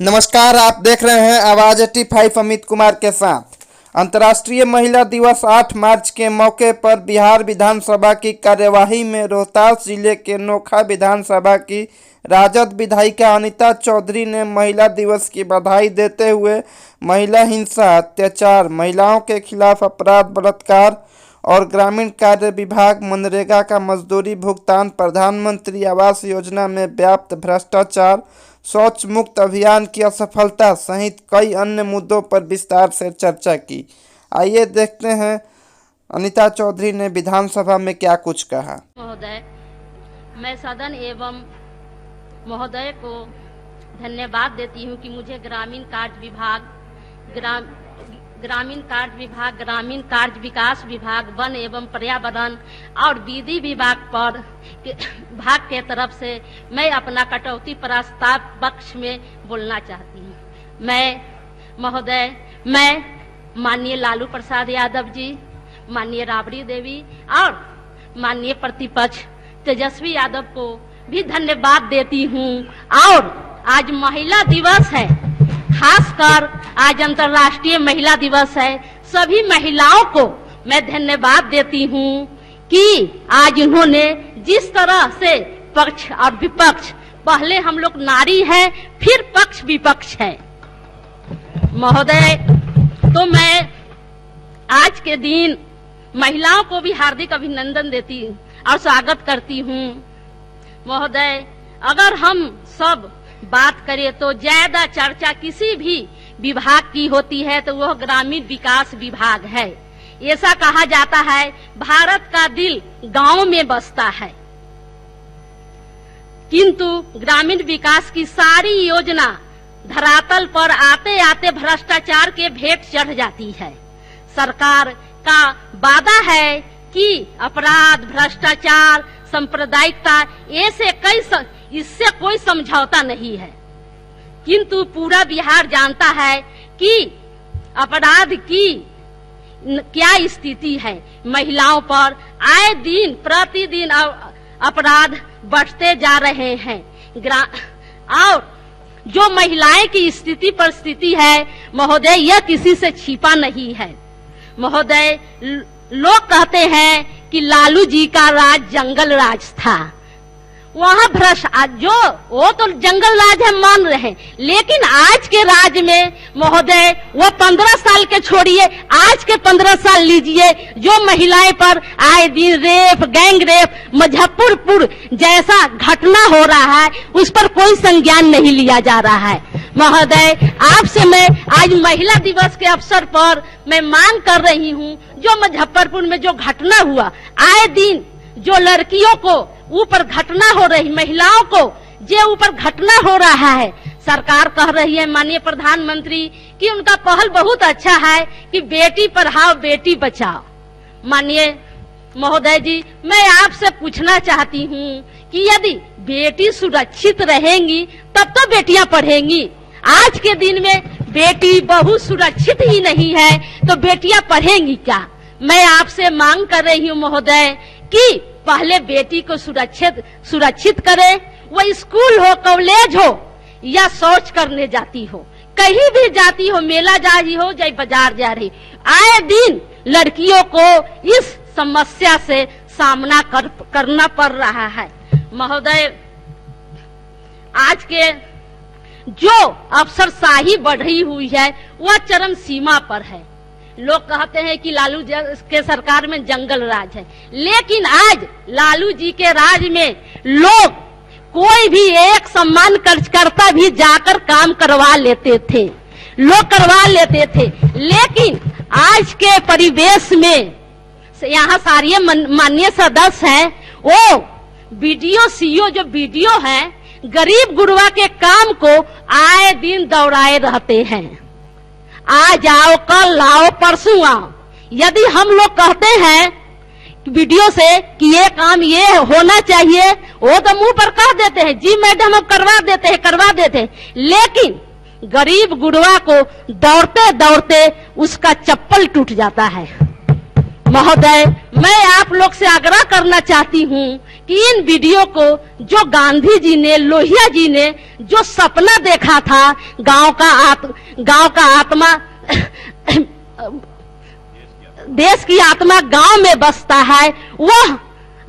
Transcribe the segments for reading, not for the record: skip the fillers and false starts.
नमस्कार, आप देख रहे हैं आवाज 85 अमित कुमार के साथ। अंतर्राष्ट्रीय महिला दिवस 8 मार्च के मौके पर बिहार विधानसभा की कार्यवाही में रोहतास जिले के नोखा विधानसभा की राजद विधायिका अनीता चौधरी ने महिला दिवस की बधाई देते हुए महिला हिंसा, अत्याचार, महिलाओं के खिलाफ अपराध, बलात्कार और ग्रामीण कार्य विभाग मनरेगा का मजदूरी भुगतान, प्रधानमंत्री आवास योजना में व्याप्त भ्रष्टाचार, शौच मुक्त अभियान की असफलता सहित कई अन्य मुद्दों पर विस्तार से चर्चा की। आइए देखते हैं अनीता चौधरी ने विधानसभा में क्या कुछ कहा। महोदय, मैं सदन एवं महोदय को धन्यवाद देती हूं कि मुझे ग्रामीण कार्य विकास विभाग, वन एवं पर्यावरण और विधि विभाग के तरफ से मैं अपना कटौती प्रस्ताव पक्ष में बोलना चाहती हूँ। मैं माननीय लालू प्रसाद यादव जी, माननीय राबड़ी देवी और माननीय प्रतिपक्ष तेजस्वी यादव को भी धन्यवाद देती हूँ। और आज महिला दिवस है, खासकर आज अंतर्राष्ट्रीय महिला दिवस है। सभी महिलाओं को मैं धन्यवाद देती हूँ कि आज उन्होंने जिस तरह से पक्ष और विपक्ष, पहले हम लोग नारी है फिर पक्ष विपक्ष है। महोदय, तो मैं आज के दिन महिलाओं को भी हार्दिक अभिनंदन देती और स्वागत करती हूँ। महोदय, अगर हम सब बात करें तो ज्यादा चर्चा किसी भी विभाग की होती है तो वह ग्रामीण विकास विभाग है। ऐसा कहा जाता है भारत का दिल गांव में बसता है, किंतु ग्रामीण विकास की सारी योजना धरातल पर आते आते भ्रष्टाचार के भेंट चढ़ जाती है। सरकार का वादा है कि अपराध, भ्रष्टाचार, सांप्रदायिकता इससे कोई समझौता नहीं है, किंतु पूरा बिहार जानता है कि अपराध की क्या स्थिति है। महिलाओं पर आए दिन प्रतिदिन अपराध बढ़ते जा रहे हैं और जो महिलाएं की परिस्थिति है महोदय, यह किसी से छिपा नहीं है। महोदय, लोग कहते हैं कि लालू जी का राज जंगल राज था, वहाँ वो तो जंगल राज हम मान रहे हैं, लेकिन आज के राज में महोदय वो 15 साल के छोड़िए, आज के 15 साल लीजिए, जो महिलाएं पर आए दिन रेप, गैंग रेप, मुजफ्फरपुर जैसा घटना हो रहा है, उस पर कोई संज्ञान नहीं लिया जा रहा है। महोदय, आपसे मैं आज महिला दिवस के अवसर पर मैं मांग कर रही हूँ, जो मुजफ्फरपुर में जो घटना हुआ, आए दिन जो लड़कियों को ऊपर घटना हो रही, महिलाओं को जो ऊपर घटना हो रहा है, सरकार कह रही है माननीय प्रधानमंत्री कि उनका पहल बहुत अच्छा है कि बेटी पढ़ाओ बेटी बचाओ। माननीय महोदय जी, मैं आपसे पूछना चाहती हूँ कि यदि बेटी सुरक्षित रहेंगी तब तो बेटियां पढ़ेंगी। आज के दिन में बेटी बहू सुरक्षित ही नहीं है तो बेटियां पढ़ेंगी क्या? मैं आपसे मांग कर रही हूँ महोदय कि पहले बेटी को सुरक्षित करे, वो स्कूल हो, कॉलेज हो या शौच करने जाती हो, कहीं भी जाती हो, मेला जा रही हो या बाजार जा रही, आए दिन लड़कियों को इस समस्या से सामना करना पड़ रहा है। महोदय, आज के जो अफसरशाही बढ़ी हुई है वह चरम सीमा पर है। लोग कहते हैं कि लालू जी के सरकार में जंगल राज है, लेकिन आज लालू जी के राज में लोग कोई भी एक सम्मान करता भी जाकर काम करवा लेते थे, लेकिन आज के परिवेश में यहाँ सारे माननीय सदस्य हैं, वो बीडीओ सीईओ जो बीडीओ है, गरीब गुरबा के काम को आए दिन दौड़ाए रहते हैं। आज आओ, कल लाओ, परसों आओ। यदि हम लोग कहते हैं वीडियो से कि ये काम ये होना चाहिए, वो तो मुंह पर कह देते हैं जी मैडम हम करवा देते हैं, लेकिन गरीब गुरबा को दौड़ते दौड़ते उसका चप्पल टूट जाता है। महोदय, मैं आप लोग से आग्रह करना चाहती हूँ कि इन वीडियो को जो गांधी जी ने, लोहिया जी ने जो सपना देखा था, गांव का आत्मा देश की आत्मा गांव में बसता है, वह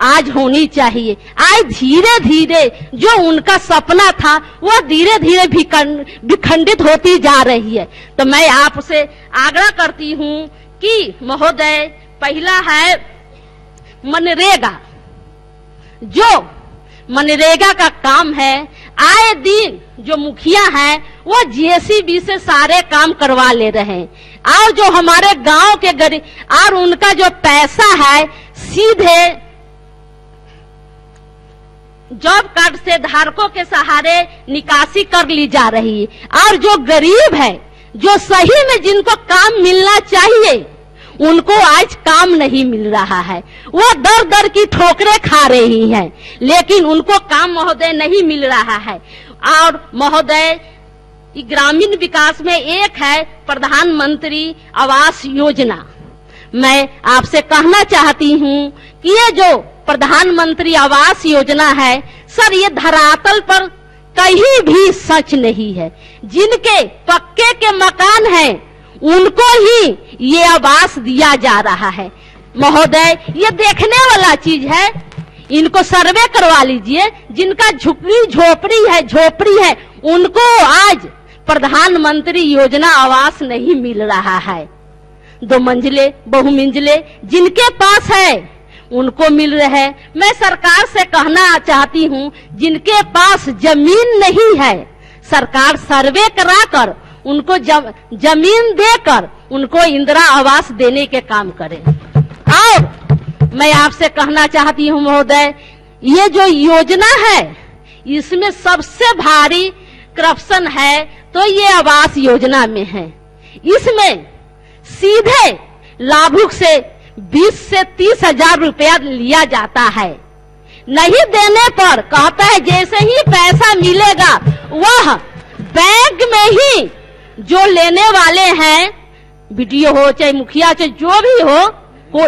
आज होनी चाहिए। आज धीरे धीरे जो उनका सपना था वह धीरे धीरे विखंडित होती जा रही है। तो मैं आपसे आग्रह करती हूँ कि महोदय, पहला है मनरेगा। जो मनरेगा का काम है, आए दिन जो मुखिया है वो जेसीबी से सारे काम करवा ले रहे हैं, और जो हमारे गांव के गरीब और उनका जो पैसा है सीधे जॉब कार्ड से धारकों के सहारे निकासी कर ली जा रही है, और जो गरीब है, जो सही में जिनको काम मिलना चाहिए, उनको आज काम नहीं मिल रहा है। वो दर दर की ठोकरें खा रही हैं, लेकिन उनको काम महोदय नहीं मिल रहा है। और महोदय, ग्रामीण विकास में एक है प्रधानमंत्री आवास योजना। मैं आपसे कहना चाहती हूँ कि ये जो प्रधानमंत्री आवास योजना है सर, ये धरातल पर कहीं भी सच नहीं है। जिनके पक्के के मकान हैं उनको ही ये आवास दिया जा रहा है। महोदय, ये देखने वाला चीज है, इनको सर्वे करवा लीजिए। जिनका झोपड़ी है उनको आज प्रधानमंत्री योजना आवास नहीं मिल रहा है। 2 मंजिले, बहुमंजिले जिनके पास है उनको मिल रहे हैं। मैं सरकार से कहना चाहती हूँ, जिनके पास जमीन नहीं है, सरकार सर्वे कराकर उनको जमीन देकर उनको इंदिरा आवास देने के काम करे। और मैं आपसे कहना चाहती हूँ महोदय, ये जो योजना है इसमें सबसे भारी करप्शन है तो ये आवास योजना में है। इसमें सीधे लाभुक से 20 से 30 हजार रुपया लिया जाता है। नहीं देने पर कहता है जैसे ही पैसा मिलेगा वह बैंक में ही जो लेने वाले हैं, वीडियो हो चाहे मुखिया चाहे जो भी हो, को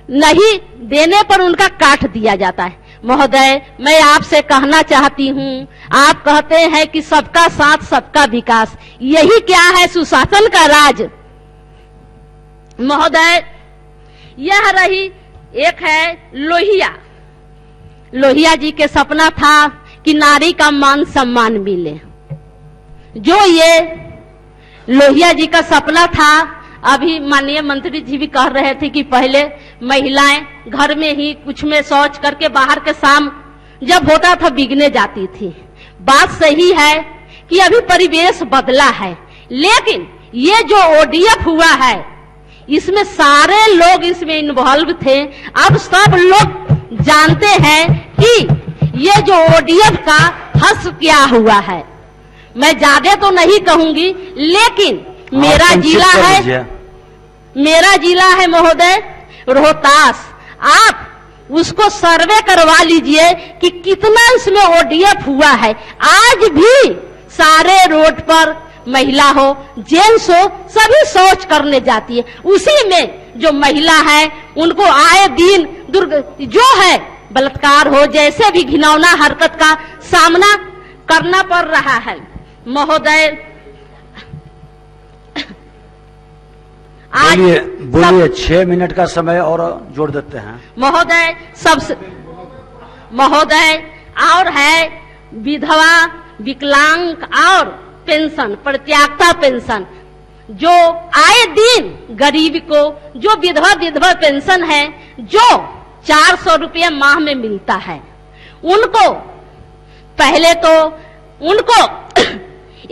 नहीं देने पर उनका काट दिया जाता है। महोदय, मैं आपसे कहना चाहती हूँ, आप कहते हैं कि सबका साथ सबका विकास, यही क्या है सुशासन का राज? महोदय, यह रही एक है लोहिया जी के सपना था कि नारी का मान सम्मान मिले। जो ये लोहिया जी का सपना था, अभी माननीय मंत्री जी भी कह रहे थे कि पहले महिलाएं घर में ही कुछ में शौच करके बाहर के शाम जब होता था बिगने जाती थी। बात सही है कि अभी परिवेश बदला है, लेकिन ये जो ओडीएफ हुआ है इसमें सारे लोग इसमें इन्वॉल्व थे। अब सब लोग जानते हैं कि ये जो ओडीएफ का हश्र क्या हुआ है। मैं ज्यादा तो नहीं कहूंगी, लेकिन मेरा जिला है महोदय रोहतास। आप उसको सर्वे करवा लीजिए कि कितना इसमें ओडीएफ हुआ है। आज भी सारे रोड पर महिला हो जेंट्स हो सभी शौच करने जाती है। उसी में जो महिला है उनको आए दिन जो है बलात्कार हो जैसे भी घिनौना हरकत का सामना करना पड़ रहा है। महोदय, बोलिए 6 मिनट का समय और जोड़ देते हैं। महोदय, सबसे महोदय और है विधवा, विकलांग और पेंशन, प्रत्यागता पेंशन, जो आए दिन गरीब को जो विधवा पेंशन है जो 400 रुपये माह में मिलता है, उनको पहले तो उनको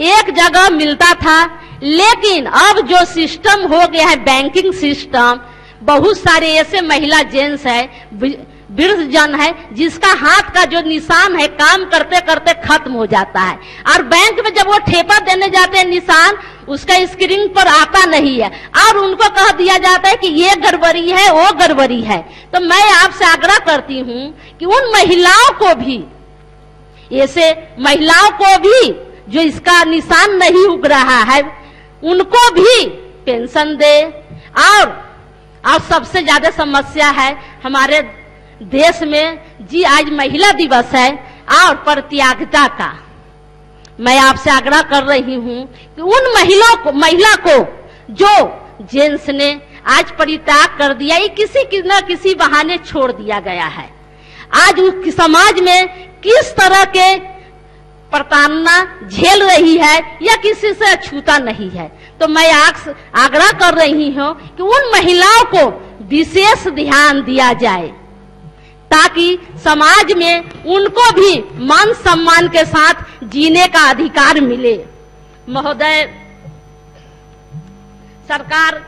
एक जगह मिलता था, लेकिन अब जो सिस्टम हो गया है बैंकिंग सिस्टम, बहुत सारे ऐसे महिला जेंट्स है, वृद्धजन है, जिसका हाथ का जो निशान है काम करते करते खत्म हो जाता है, और बैंक में जब वो ठेपा देने जाते हैं निशान उसका स्क्रीन पर आता नहीं है, और उनको कह दिया जाता है कि ये गड़बड़ी है वो गड़बड़ी है। तो मैं आपसे आग्रह करती हूँ कि उन महिलाओं को भी, ऐसे महिलाओं को भी जो इसका निशान नहीं उग रहा है, उनको भी पेंशन दे। और और सबसे ज्यादा समस्या है हमारे देश में जी। आज महिला दिवस है और प्रतियोगिता का मैं आपसे आग्रह कर रही हूं कि उन महिला को जो जेंट्स ने आज परित्याग कर दिया, ये किसी न किसी बहाने छोड़ दिया गया है। आज उस समाज में किस तरह के प्रताड़ना झेल रही है या किसी से अछूता नहीं है। तो मैं आग्रह कर रही हूं कि उन महिलाओं को विशेष ध्यान दिया जाए ताकि समाज में उनको भी मान सम्मान के साथ जीने का अधिकार मिले। महोदय, सरकार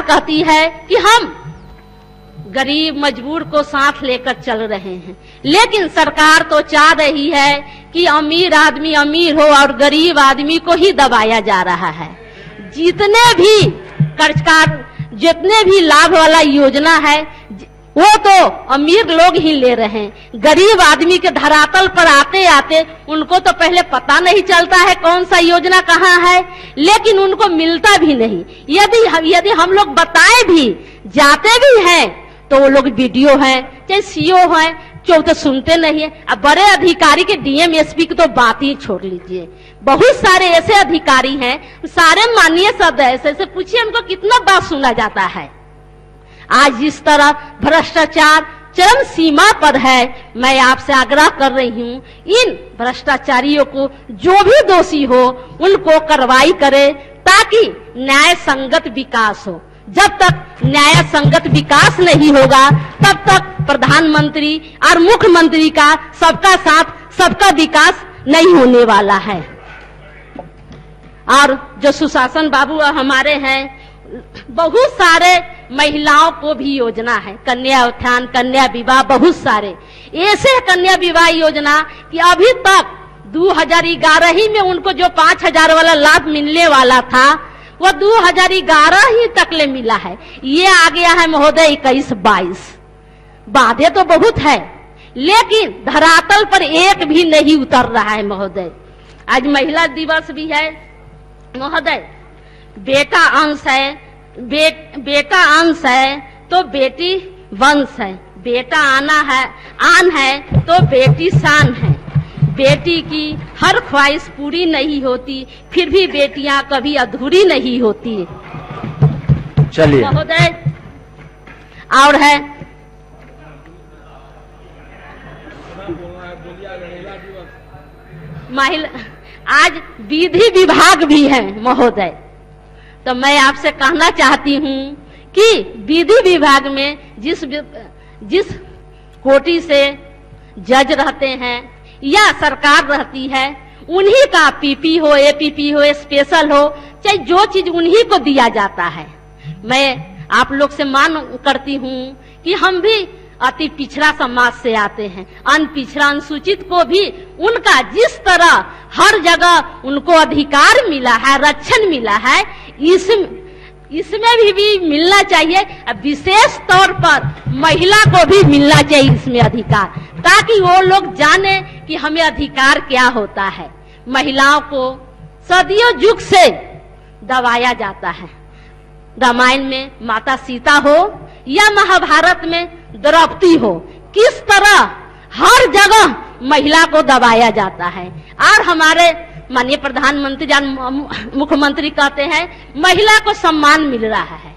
कहती है कि हम गरीब मजबूर को साथ लेकर चल रहे हैं, लेकिन सरकार तो चाह रही है कि अमीर आदमी अमीर हो और गरीब आदमी को ही दबाया जा रहा है। जितने भी लाभ वाला योजना है वो तो अमीर लोग ही ले रहे हैं। गरीब आदमी के धरातल पर आते आते उनको तो पहले पता नहीं चलता है कौन सा योजना कहाँ है, लेकिन उनको मिलता भी नहीं। यदि हम लोग बताए भी जाते भी हैं तो वो लोग वीडियो हैं चाहे सीओ हैं जो तो सुनते नहीं है। अब बड़े अधिकारी के डीएम एसपी की तो बात ही छोड़ लीजिए, बहुत सारे ऐसे अधिकारी हैं, सारे माननीय सदस्य से पूछिए उनको कितना बात सुना जाता है। आज जिस तरह भ्रष्टाचार चरम सीमा पर है, मैं आपसे आग्रह कर रही हूं इन भ्रष्टाचारियों को जो भी दोषी हो उनको कार्रवाई करे ताकि न्याय संगत विकास हो। जब तक न्याय संगत विकास नहीं होगा तब तक प्रधानमंत्री और मुख्यमंत्री का सबका साथ सबका विकास नहीं होने वाला है। और जो सुशासन बाबू हमारे हैं, बहुत सारे महिलाओं को भी योजना है, कन्या उत्थान, कन्या विवाह, बहुत सारे ऐसे कन्या विवाह योजना कि अभी तक 2011 ही में उनको जो 5,000 वाला लाभ मिलने वाला था वो 2011 ही तक ले मिला है। ये आ गया है महोदय 21-22। बातें तो बहुत है लेकिन धरातल पर एक भी नहीं उतर रहा है महोदय। आज महिला दिवस भी है महोदय। बेटा अंश है, बेटा अंश है तो बेटी वंश है, बेटा आन है तो बेटी शान है। बेटी की हर ख्वाहिश पूरी नहीं होती, फिर भी बेटियां कभी अधूरी नहीं होती। चलिए महोदय, और है महिला, आज विधि विभाग भी है महोदय। तो मैं आपसे कहना चाहती हूँ कि विधि विभाग में जिस कोटि से जज रहते हैं या सरकार रहती है, उन्हीं का पीपी हो, एपीपी हो, स्पेशल हो, चाहे जो चीज उन्हीं को दिया जाता है। मैं आप लोग से मांग करती हूँ कि हम भी अति पिछड़ा समाज से आते हैं, अनपिछड़ा अनुसूचित को भी उनका जिस तरह हर जगह उनको अधिकार मिला है, रक्षण मिला है, इसमें भी मिलना चाहिए। विशेष तौर पर महिला को भी मिलना चाहिए इसमें अधिकार, ताकि वो लोग जाने कि हमें अधिकार क्या होता है। महिलाओं को सदियों युग से दबाया जाता है। रामायण में माता सीता हो या महाभारत में द्रौपदी हो, किस तरह हर जगह महिला को दबाया जाता है। और हमारे माननीय प्रधानमंत्री या मुख्यमंत्री कहते हैं महिला को सम्मान मिल रहा है।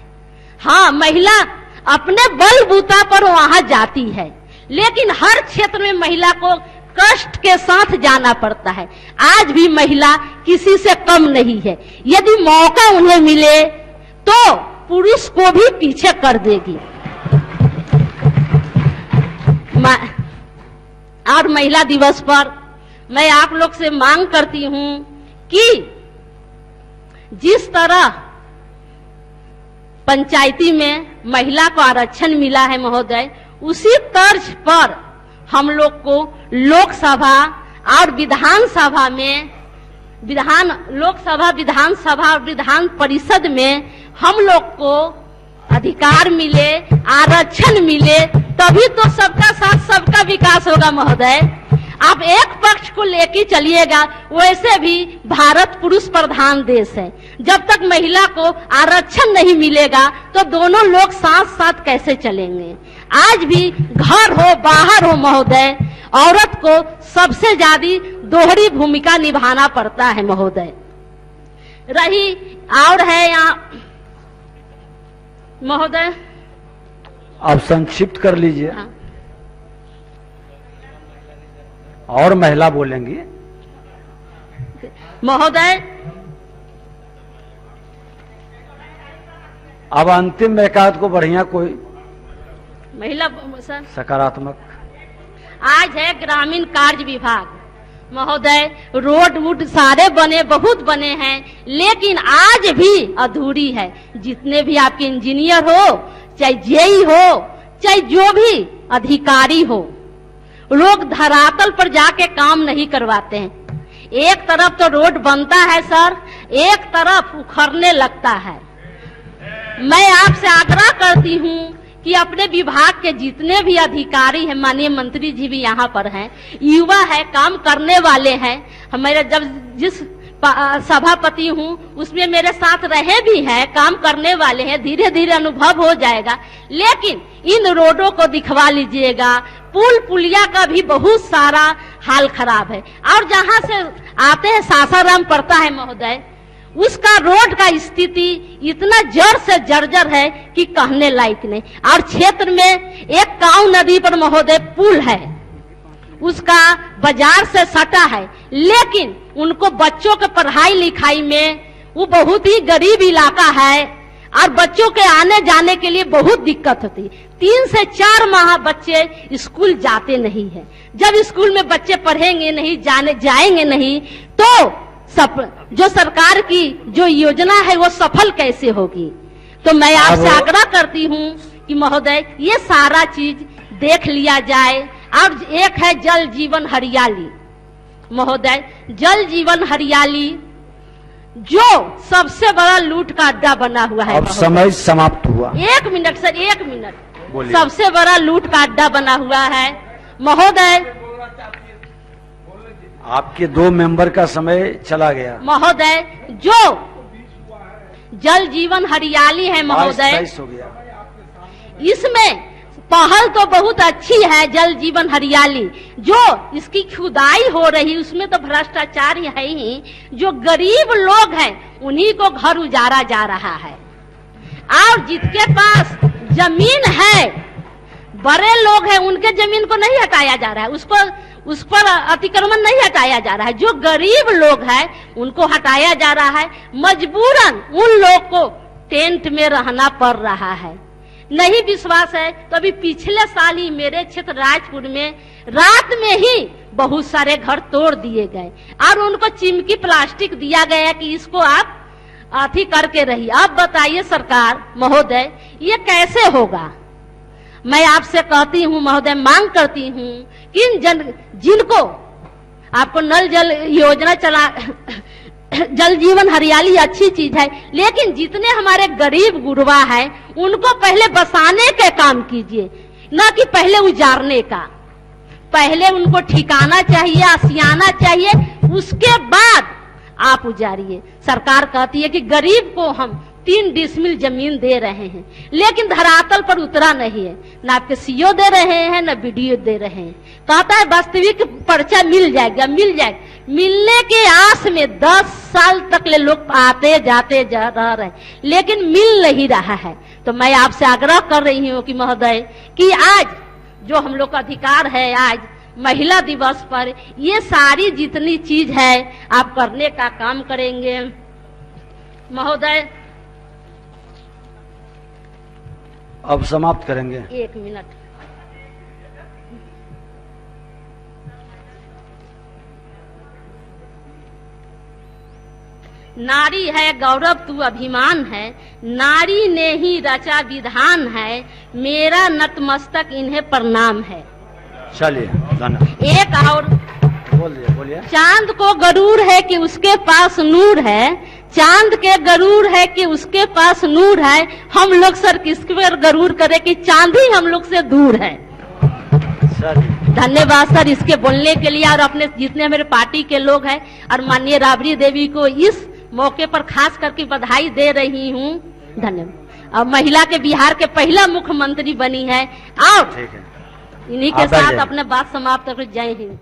हाँ, महिला अपने बलबूता पर वहां जाती है, लेकिन हर क्षेत्र में महिला को कष्ट के साथ जाना पड़ता है। आज भी महिला किसी से कम नहीं है। यदि मौका उन्हें मिले तो पुरुष को भी पीछे कर देगी। और महिला दिवस पर मैं आप लोग से मांग करती हूं कि जिस तरह पंचायती में महिला को आरक्षण मिला है महोदय, उसी तर्ज पर हम लोग को लोकसभा और विधानसभा में लोकसभा, विधानसभा और विधान परिषद में हम लोग को अधिकार मिले, आरक्षण मिले, तभी तो सबका साथ सबका विकास होगा महोदय। आप एक पक्ष को लेके चलिएगा, वैसे भी भारत पुरुष प्रधान देश है। जब तक महिला को आरक्षण नहीं मिलेगा तो दोनों लोग साथ साथ कैसे चलेंगे। आज भी घर हो बाहर हो महोदय, औरत को सबसे ज्यादा दोहरी भूमिका निभाना पड़ता है महोदय। रही और है यहाँ महोदय, आप संक्षिप्त कर लीजिए। हाँ। और महिला बोलेंगी महोदय। अब अंतिम एकाध को बढ़िया कोई महिला सर, सकारात्मक। आज है ग्रामीण कार्य विभाग महोदय, रोड वूड सारे बने, बहुत बने हैं, लेकिन आज भी अधूरी है। जितने भी आपके इंजीनियर हो, चाहे जेई हो, चाहे जो भी अधिकारी हो, लोग धरातल पर जाके काम नहीं करवाते हैं। एक तरफ तो रोड बनता है सर, एक तरफ उखड़ने लगता है। मैं आपसे आग्रह करती हूँ कि अपने विभाग के जितने भी अधिकारी हैं, माननीय मंत्री जी भी यहाँ पर हैं, युवा है, काम करने वाले हैं। हमारे जब जिस सभापति हूँ उसमें मेरे साथ रहे भी हैं, काम करने वाले हैं, धीरे धीरे अनुभव हो जाएगा। लेकिन इन रोडों को दिखवा लीजिएगा। पुल पुलिया का भी बहुत सारा हाल खराब है, और जहाँ से आते हैं सासाराम पड़ता है महोदय, उसका रोड का स्थिति इतना जड़ से जर्जर है कि कहने लायक नहीं। और क्षेत्र में एक काऊ नदी पर महोदय पुल है, उसका बाजार से सटा है, लेकिन उनको बच्चों के पढ़ाई लिखाई में वो बहुत ही गरीब इलाका है और बच्चों के आने जाने के लिए बहुत दिक्कत होती है। 3 से 4 माह बच्चे स्कूल जाते नहीं है। जब स्कूल में बच्चे पढ़ेंगे नहीं, जाएंगे नहीं, तो जो सरकार की जो योजना है वो सफल कैसे होगी। तो मैं आपसे आग्रह करती हूँ कि महोदय ये सारा चीज देख लिया जाए। और एक है जल जीवन हरियाली महोदय, जल जीवन हरियाली जो सबसे बड़ा लूट का अड्डा बना हुआ है। अब समय समाप्त हुआ। 1 मिनट सर, 1 मिनट। सबसे बड़ा लूट का अड्डा बना हुआ है महोदय। आपके 2 मेंबर का समय चला गया महोदय। जो जल जीवन हरियाली है महोदय, हो गया। इसमें पहल तो बहुत अच्छी है, जल जीवन हरियाली। जो इसकी खुदाई हो रही उसमें तो भ्रष्टाचार है ही। जो गरीब लोग हैं उन्हीं को घर उजाड़ा जा रहा है, और जिसके पास जमीन है, बड़े लोग हैं, उनके जमीन को नहीं हटाया जा रहा है, उस पर अतिक्रमण नहीं हटाया जा रहा है। जो गरीब लोग हैं उनको हटाया जा रहा है। मजबूरन उन लोग को टेंट में रहना पड़ रहा है। नहीं विश्वास है तो अभी पिछले साल ही मेरे क्षेत्र राजपुर में रात में ही बहुत सारे घर तोड़ दिए गए और उनको चिमकी प्लास्टिक दिया गया कि इसको आप अथी करके रहिए। अब बताइए सरकार महोदय ये कैसे होगा। मैं आपसे कहती हूँ महोदय, मांग करती हूँ कि जिनको आपको नल जल योजना चला जल जीवन हरियाली अच्छी चीज है, लेकिन जितने हमारे गरीब गुरबा है उनको पहले बसाने के काम कीजिए, ना कि पहले उजाड़ने का। पहले उनको ठिकाना चाहिए, आसियाना चाहिए, उसके बाद आप उजाड़िए। सरकार कहती है कि गरीब को हम 3 डिसमिल जमीन दे रहे हैं, लेकिन धरातल पर उतरा नहीं है। न आपके सीओ दे रहे हैं, न बीडीओ दे रहे हैं। कहता है वास्तविक पर्चा मिल जाएगा, मिल जाएगा। मिलने के आस में 10 साल तक ले लोग आते जाते जा रहे हैं, लेकिन मिल नहीं रहा है। तो मैं आपसे आग्रह कर रही हूँ कि महोदय कि आज जो हम लोग का अधिकार है, आज महिला दिवस पर ये सारी जितनी चीज है आप करने का काम करेंगे महोदय। अब समाप्त करेंगे। 1 मिनट। नारी है गौरव तू अभिमान है, नारी ने ही रचा विधान है, मेरा नतमस्तक इन्हें प्रणाम है। चलिए एक और बोलिए। चांद को गरूर है कि उसके पास नूर है, चांद के गरूर है कि उसके पास नूर है। हम लोग सर किसके पर गरूर करें कि चांद ही हम लोग से दूर है। मिश्रा जी। धन्यवाद सर इसके बोलने के लिए, और अपने जितने मेरे पार्टी के लोग हैं और माननीय राबड़ी देवी को इस मौके पर खास करके बधाई दे रही हूँ। धन्यवाद। और महिला के बिहार के पहला मुख्यमंत्री बनी है। और ठीक है, इन्हीं के आप बैठ साथ जाइए। अपने बात समाप्त कर, जय हिंद।